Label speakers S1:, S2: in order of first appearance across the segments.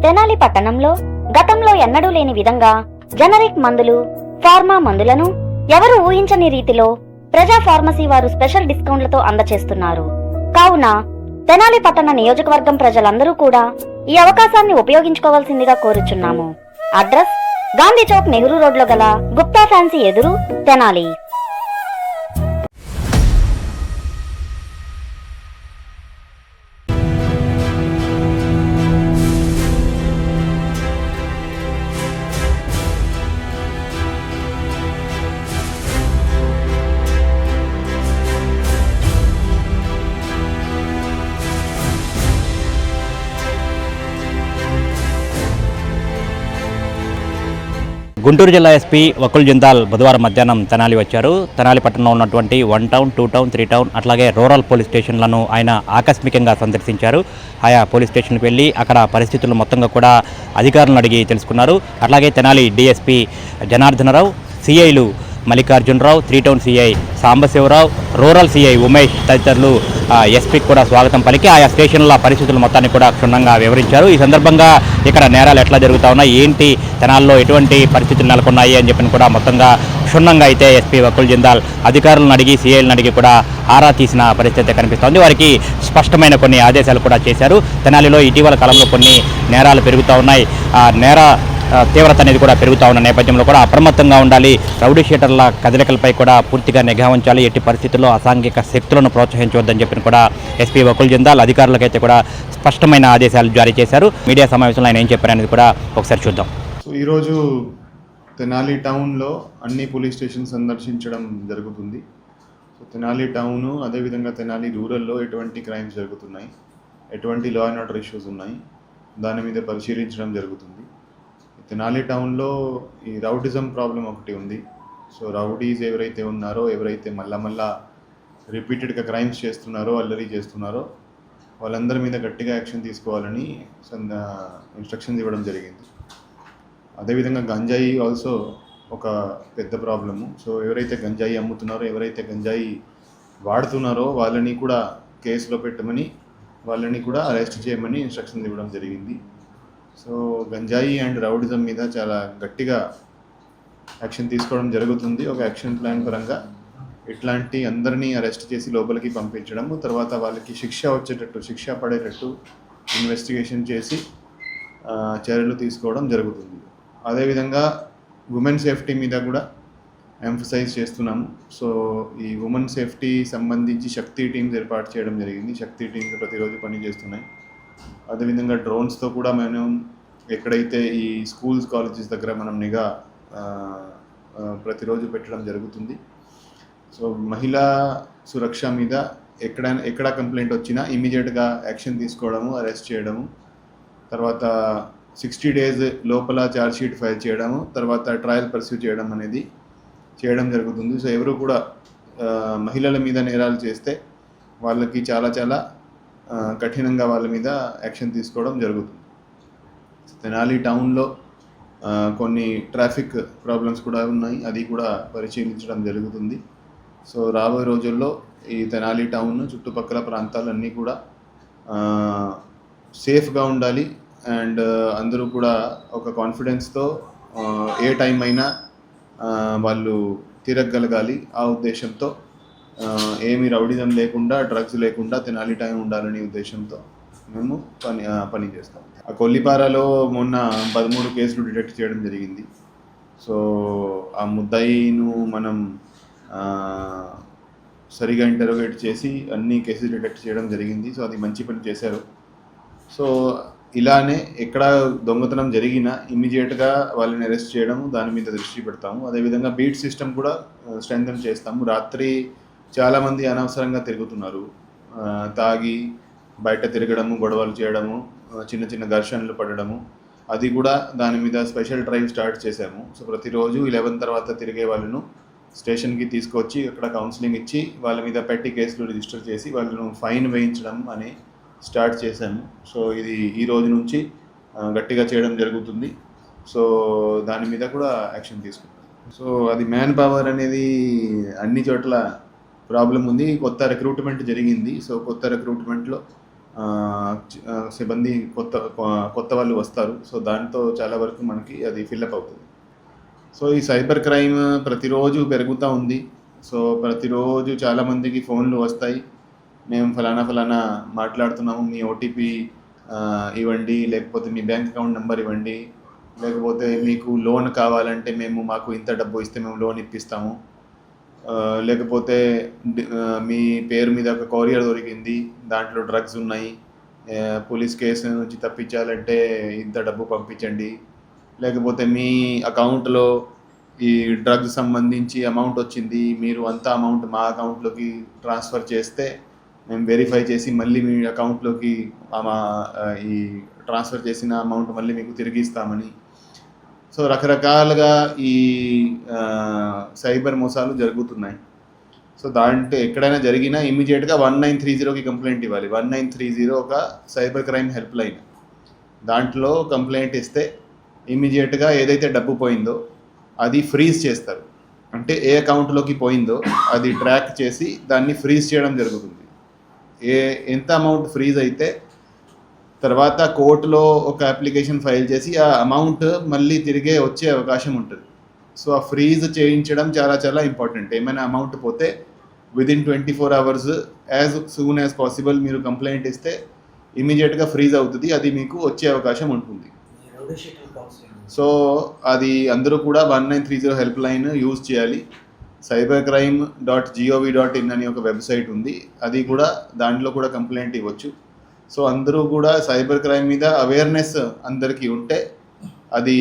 S1: తెనాలి పట్టణంలో గతంలో ఎన్నడూ లేని విధంగా జనరిక్ మందులు, ఫార్మా మందులను ఎవరు ఊహించని రీతిలో ప్రజా ఫార్మసీ వారు స్పెషల్ డిస్కౌంట్లతో అందచేస్తున్నారు. కావున తెనాలి పట్టణ నియోజకవర్గం ప్రజలందరూ కూడా ఈ అవకాశాన్ని ఉపయోగించుకోవాల్సిందిగా కోరుచున్నాము. అడ్రస్ గాంధీ చౌక్, నెహ్రూ రోడ్లో గల గుప్తా ఫ్యాన్సీ ఎదురు, తెనాలి.
S2: గుంటూరు జిల్లా ఎస్పీ వకుల్ జిందాల్ బుధవారం మధ్యాహ్నం తెనాలి వచ్చారు. తెనాలి పట్టణంలో ఉన్నటువంటి 1 టౌన్, 2 టౌన్, 3 టౌన్ అట్లాగే రూరల్ పోలీస్ స్టేషన్లను ఆయన ఆకస్మికంగా సందర్శించారు. ఆయా పోలీస్ స్టేషన్కి వెళ్ళి అక్కడ పరిస్థితులు మొత్తంగా కూడా అధికారులను అడిగి తెలుసుకున్నారు. అట్లాగే తెనాలి డిఎస్పీ జనార్దనరావు, సిఐలు Mallikarjunarao, 3 town CI Sambasivarao, rural CI Umesh తదితరులు ఎస్పీకి కూడా స్వాగతం పలికి ఆయా స్టేషన్ల పరిస్థితుల మొత్తాన్ని కూడా క్షుణ్ణంగా వివరించారు. ఈ సందర్భంగా ఇక్కడ నేరాలు ఎట్లా జరుగుతూ ఉన్నాయి, ఏంటి తెనాల్లో ఎటువంటి పరిస్థితులు నెలకొన్నాయి అని చెప్పి కూడా మొత్తంగా క్షుణ్ణంగా అయితే ఎస్పీ వకుల్ జిందాల్ అధికారులను అడిగి, సిఐలను అడిగి కూడా ఆరా తీసిన పరిస్థితి కనిపిస్తోంది. వారికి స్పష్టమైన కొన్ని ఆదేశాలు కూడా చేశారు. తెనాలిలో ఇటీవల కాలంలో కొన్ని నేరాలు పెరుగుతూ ఉన్నాయి. నేర తీవ్రత అనేది కూడా పెరుగుతూ ఉన్న నేపథ్యంలో కూడా అప్రమత్తంగా ఉండాలి. రౌడీ షీటర్ల కదలికలపై కూడా పూర్తిగా నిఘా ఉంచాలి. ఎట్టి పరిస్థితుల్లో అసాంఘిక శక్తులను ప్రోత్సహించవద్దని చెప్పి కూడా ఎస్పీ వకుల్ జిందాల్ అధికారులకైతే కూడా స్పష్టమైన ఆదేశాలు జారీ చేశారు. మీడియా సమావేశంలో ఆయన ఏం చెప్పారనేది కూడా ఒకసారి చూద్దాం.
S3: సో ఈరోజు తెనాలి టౌన్లో అన్ని పోలీస్ స్టేషన్ సందర్శించడం జరుగుతుంది. సో తెనాలి టౌను, అదేవిధంగా తెనాలి రూరల్లో ఎటువంటి క్రైమ్స్ జరుగుతున్నాయి, ఎటువంటి లా అండ్ ఆర్డర్ ఇష్యూస్ ఉన్నాయి, దాని మీద పరిశీలించడం జరుగుతుంది. తెనాలి టౌన్లో ఈ రౌడిజం ప్రాబ్లం ఒకటి ఉంది. సో రౌడీస్ ఎవరైతే ఉన్నారో, ఎవరైతే మళ్ళా రిపీటెడ్గా క్రైమ్స్ చేస్తున్నారో, అల్లరి చేస్తున్నారో వాళ్ళందరి మీద గట్టిగా యాక్షన్ తీసుకోవాలని ఇన్స్ట్రక్షన్స్ ఇవ్వడం జరిగింది. అదేవిధంగా గంజాయి ఆల్సో ఒక పెద్ద ప్రాబ్లము. సో ఎవరైతే గంజాయి అమ్ముతున్నారో, ఎవరైతే గంజాయి వాడుతున్నారో వాళ్ళని కూడా కేసులో పెట్టమని, వాళ్ళని కూడా అరెస్ట్ చేయమని ఇన్స్ట్రక్షన్స్ ఇవ్వడం జరిగింది. సో గంజాయి అండ్ రౌడిజం మీద చాలా గట్టిగా యాక్షన్ తీసుకోవడం జరుగుతుంది. ఒక యాక్షన్ ప్లాన్ పరంగా ఇట్లాంటి అందరినీ అరెస్ట్ చేసి లోపలికి పంపించడము, తర్వాత వాళ్ళకి శిక్ష పడేటట్టు ఇన్వెస్టిగేషన్ చేసి చర్యలు తీసుకోవడం జరుగుతుంది. అదేవిధంగా ఉమెన్ సేఫ్టీ మీద కూడా ఎంఫసైజ్ చేస్తున్నాము. సో ఈ ఉమెన్ సేఫ్టీ సంబంధించి శక్తి టీమ్స్ ఏర్పాటు చేయడం జరిగింది. శక్తి టీమ్స్ ప్రతిరోజు పనిచేస్తున్నాయి. అదేవిధంగా డ్రోన్స్తో కూడా మనం ఎక్కడైతే ఈ స్కూల్స్, కాలేజెస్ దగ్గర మనం నిఘా ప్రతిరోజు పెట్టడం జరుగుతుంది. సో మహిళా సురక్ష మీద ఎక్కడ కంప్లైంట్ వచ్చినా ఇమీడియట్గా యాక్షన్ తీసుకోవడము, అరెస్ట్ చేయడము, తర్వాత 60 days లోపల ఛార్జ్షీట్ ఫైల్ చేయడము, తర్వాత ట్రయల్ పర్స్యూ చేయడం అనేది చేయడం జరుగుతుంది. సో ఎవరు కూడా మహిళల మీద నేరాలు చేస్తే వాళ్ళకి చాలా కఠినంగా వాళ్ళ మీద యాక్షన్ తీసుకోవడం జరుగుతుంది. తెనాలి టౌన్లో కొన్ని ట్రాఫిక్ ప్రాబ్లమ్స్ కూడా ఉన్నాయి, అది కూడా పరిశీలించడం జరుగుతుంది. సో రాబోయే రోజుల్లో ఈ తెనాలి టౌన్ చుట్టుపక్కల ప్రాంతాలన్నీ కూడా సేఫ్గా ఉండాలి. అండ్ అందరూ కూడా ఒక కాన్ఫిడెన్స్తో ఏ టైం అయినా వాళ్ళు తిరగగలగాలి. ఆ ఉద్దేశంతో ఏమి రౌడిజం లేకుండా, డ్రగ్స్ లేకుండా తెనాలి టైం ఉండాలనే ఉద్దేశంతో మేము పని చేస్తాం. ఆ కొల్లిపారలో మొన్న 13 కేసులు డిటెక్ట్ చేయడం జరిగింది. సో ఆ ముద్దాయిను మనం సరిగా ఇంటరోగేట్ చేసి అన్ని కేసులు డిటెక్ట్ చేయడం జరిగింది. సో అది మంచి పని చేశారు. సో ఇలానే ఎక్కడ దొంగతనం జరిగినా ఇమ్మీడియట్గా వాళ్ళని అరెస్ట్ చేయడం, దాని మీద దృష్టి పెడతాము. అదేవిధంగా బీట్ సిస్టమ్ కూడా స్ట్రెంథన్ చేస్తాము. రాత్రి చాలామంది అనవసరంగా తిరుగుతున్నారు, తాగి బయట తిరగడము, గొడవలు చేయడము, చిన్న ఘర్షణలు పడడము, అది కూడా దాని మీద స్పెషల్ డ్రైవ్ స్టార్ట్ చేశాము. సో ప్రతిరోజు 11 తర్వాత తిరిగే వాళ్ళను స్టేషన్కి తీసుకొచ్చి అక్కడ కౌన్సిలింగ్ ఇచ్చి వాళ్ళ మీద పెట్టి కేసులు రిజిస్టర్ చేసి వాళ్ళను ఫైన్ వేయించడం అని స్టార్ట్ చేశాము. సో ఇది ఈ రోజు నుంచి గట్టిగా చేయడం జరుగుతుంది. సో దాని మీద కూడా యాక్షన్ తీసుకుంటాం. సో అది మ్యాన్ పవర్ అనేది అన్ని చోట్ల ప్రాబ్లం ఉంది. కొత్త రిక్రూట్మెంట్ జరిగింది. సో కొత్త రిక్రూట్మెంట్లో సిబ్బంది కొత్త వాళ్ళు వస్తారు. సో దాంతో చాలా వరకు మనకి అది ఫిల్అప్ అవుతుంది. సో ఈ సైబర్ క్రైమ్ ప్రతిరోజు పెరుగుతూ ఉంది. సో ప్రతిరోజు చాలామందికి ఫోన్లు వస్తాయి, మేము ఫలానా మాట్లాడుతున్నాము, మీ ఓటీపీ ఇవ్వండి, లేకపోతే మీ బ్యాంక్ అకౌంట్ నెంబర్ ఇవ్వండి, లేకపోతే మీకు లోన్ కావాలంటే మాకు ఇంత డబ్బు ఇస్తే మేము లోన్ ఇప్పిస్తాము, లేకపోతే మీ పేరు మీద ఒక కొరియర్ దొరికింది, దాంట్లో డ్రగ్స్ ఉన్నాయి, పోలీస్ కేసు నుంచి తప్పించాలంటే ఇంత డబ్బు పంపించండి, లేకపోతే మీ అకౌంట్లో ఈ డ్రగ్స్ సంబంధించి అమౌంట్ వచ్చింది, మీరు అంత అమౌంట్ మా అకౌంట్లోకి ట్రాన్స్ఫర్ చేస్తే మేము వెరిఫై చేసి మళ్ళీ మీ అకౌంట్లోకి ఈ ట్రాన్స్ఫర్ చేసిన అమౌంట్ మళ్ళీ మీకు తిరిగి ఇస్తామని. సో రకరకాలుగా ఈ సైబర్ మోసాలు జరుగుతున్నాయి. సో దాంట్లో ఎక్కడైనా జరిగినా ఇమ్మీడియట్గా 1930కి కంప్లైంట్ ఇవ్వాలి. 1930 ఒక సైబర్ క్రైమ్ హెల్ప్ లైన్. దాంట్లో కంప్లైంట్ ఇస్తే ఇమ్మీడియట్గా ఏదైతే డబ్బు పోయిందో అది ఫ్రీజ్ చేస్తారు. అంటే ఏ అకౌంట్లోకి పోయిందో అది ట్రాక్ చేసి దాన్ని ఫ్రీజ్ చేయడం జరుగుతుంది. ఎంత అమౌంట్ ఫ్రీజ్ అయితే తర్వాత కోర్టులో ఒక అప్లికేషన్ ఫైల్ చేసి ఆ అమౌంట్ మళ్ళీ తిరిగే వచ్చే అవకాశం ఉంటుంది. సో ఆ ఫ్రీజ్ చేయించడం చాలా ఇంపార్టెంట్. ఏమైనా అమౌంట్ పోతే within 24 hours as soon as possible మీరు కంప్లైంట్ ఇస్తే ఇమీడియట్గా ఫ్రీజ్ అవుతుంది, అది మీకు వచ్చే అవకాశం ఉంటుంది. సో అది అందరూ కూడా 1930 హెల్ప్ లైన్ యూజ్ చేయాలి. cybercrime.gov.in అని ఒక వెబ్సైట్ ఉంది, అది కూడా దాంట్లో కూడా కంప్లైంట్ ఇవ్వచ్చు. సో అందరూ కూడా సైబర్ క్రైమ్ మీద అవేర్నెస్ అందరికీ ఉంటే అది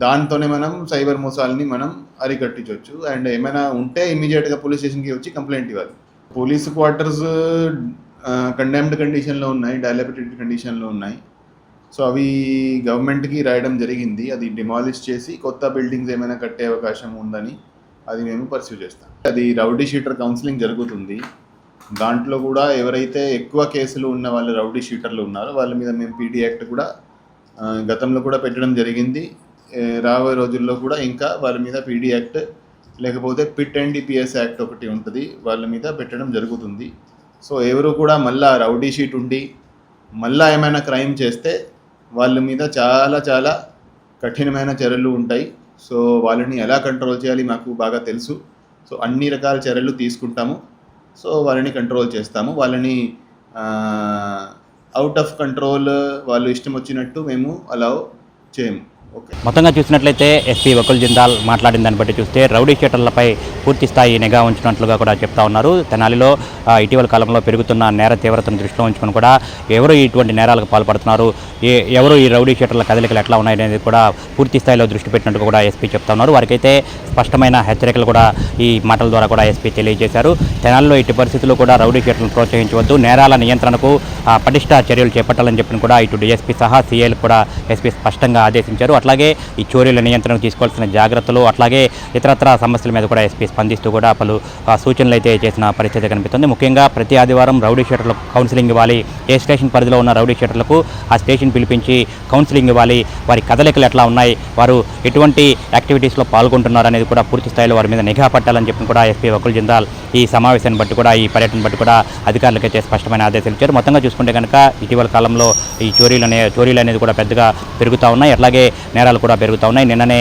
S3: దాంతోనే మనం సైబర్ మోసాలని మనం అరికట్టించవచ్చు. అండ్ ఏమైనా ఉంటే ఇమీడియట్గా పోలీస్ స్టేషన్కి వచ్చి కంప్లైంట్ ఇవ్వాలి. పోలీస్ క్వార్టర్స్ కండెమ్డ్ కండిషన్లో ఉన్నాయి, డైలాపిటెడ్ కండిషన్లో ఉన్నాయి. సో అవి గవర్నమెంట్కి రాయడం జరిగింది, అది డిమాలిష్ చేసి కొత్త బిల్డింగ్స్ ఏమైనా కట్టే అవకాశం ఉందని అది మేము పర్సూ చేస్తాం. అది రౌడీ షీటర్ కౌన్సిలింగ్ జరుగుతుంది. దాంట్లో కూడా ఎవరైతే ఎక్కువ కేసులు ఉన్న వాళ్ళు రౌడీ షీటర్లు ఉన్నారో వాళ్ళ మీద మేము పీడీ యాక్ట్ కూడా గతంలో కూడా పెట్టడం జరిగింది. రాబోయే రోజుల్లో కూడా ఇంకా వాళ్ళ మీద పీడీ యాక్ట్ లేకపోతే పిట్ అండ్ డిపిఎస్ యాక్ట్ ఒకటి ఉంటుంది, వాళ్ళ మీద పెట్టడం జరుగుతుంది. సో ఎవరు కూడా మళ్ళా రౌడీ షీట్ ఉండి మళ్ళా ఏమైనా క్రైమ్ చేస్తే వాళ్ళ మీద చాలా కఠినమైన చర్యలు ఉంటాయి. సో వాళ్ళని ఎలా కంట్రోల్ చేయాలి మాకు బాగా తెలుసు. సో అన్ని రకాల చర్యలు తీసుకుంటాము. సో వాళ్ళని కంట్రోల్ చేస్తాము. వాళ్ళని అవుట్ ఆఫ్ కంట్రోల్ వాళ్ళు ఇష్టం వచ్చినట్టు మేము అలా చేయము.
S2: మొత్తంగా చూసినట్లయితే ఎస్పీ వకుల్ జిందాల్ మాట్లాడిన దాన్ని బట్టి చూస్తే రౌడీ షీటర్లపై పూర్తి స్థాయి నిఘా ఉంచినట్లుగా కూడా చెప్తా ఉన్నారు. తెనాలిలో ఇటీవల కాలంలో పెరుగుతున్న నేర తీవ్రతను దృష్టిలో ఉంచుకొని కూడా ఎవరు ఇటువంటి నేరాలకు పాల్పడుతున్నారు, ఎవరు ఈ రౌడీ షీటర్ల కదలికలు ఎట్లా ఉన్నాయనేది కూడా పూర్తి స్థాయిలో దృష్టి పెట్టినట్టు కూడా ఎస్పీ చెప్తా ఉన్నారు. వారికైతే స్పష్టమైన హెచ్చరికలు కూడా ఈ మాటల ద్వారా కూడా ఎస్పీ తెలియజేశారు. తెనాలిలో ఇటు పరిస్థితుల్లో కూడా రౌడీ షీటర్లను ప్రోత్సహించవద్దు, నేరాల నియంత్రణకు పటిష్ట చర్యలు చేపట్టాలని చెప్పిన కూడా ఇటు డీఎస్పీ సహా సీఐలకు కూడా ఎస్పీ స్పష్టంగా ఆదేశించారు. అట్లాగే ఈ చోరీల నియంత్రణకు తీసుకోవాల్సిన జాగ్రత్తలు, అట్లాగే ఇతరత్ర సమస్యల మీద కూడా ఎస్పీ స్పందిస్తూ కూడా పలు సూచనలు అయితే చేసిన పరిస్థితి కనిపిస్తుంది. ముఖ్యంగా ప్రతి ఆదివారం రౌడీ షీటర్లకు కౌన్సిలింగ్ ఇవ్వాలి. ఏ స్టేషన్ పరిధిలో ఉన్న రౌడీ షీటర్లకు ఆ స్టేషన్ పిలిపించి కౌన్సిలింగ్ ఇవ్వాలి. వారి కదలికలు ఎట్లా ఉన్నాయి, వారు ఎటువంటి యాక్టివిటీస్లో పాల్గొంటున్నారు అనేది కూడా పూర్తి స్థాయిలో వారి మీద నిఘా పట్టాలని చెప్పి కూడా ఎస్పీ వకుల్ జిందాల్ ఈ సమావేశాన్ని బట్టి కూడా ఈ పర్యటన బట్టి కూడా అధికారులకైతే స్పష్టమైన ఆదేశాలు ఇచ్చారు. మొత్తంగా చూసుకుంటే కనుక ఇటీవల కాలంలో ఈ చోరీలు అనేది కూడా పెద్దగా పెరుగుతూ ఉన్నాయి. అట్లాగే నేరాలు కూడా పెరుగుతూ ఉన్నాయి. నిన్ననే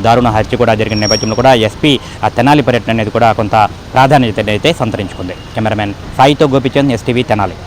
S2: దారుణ హత్య కూడా జరిగిన నేపథ్యంలో కూడా ఎస్పీ తెనాలి పర్యటన అనేది కూడా కొంత ప్రాధాన్యత అయితే సంతరించుకుంది. కెమెరామెన్ సాయితో గోపిచంద్, ఎస్టీవీ తెనాలి.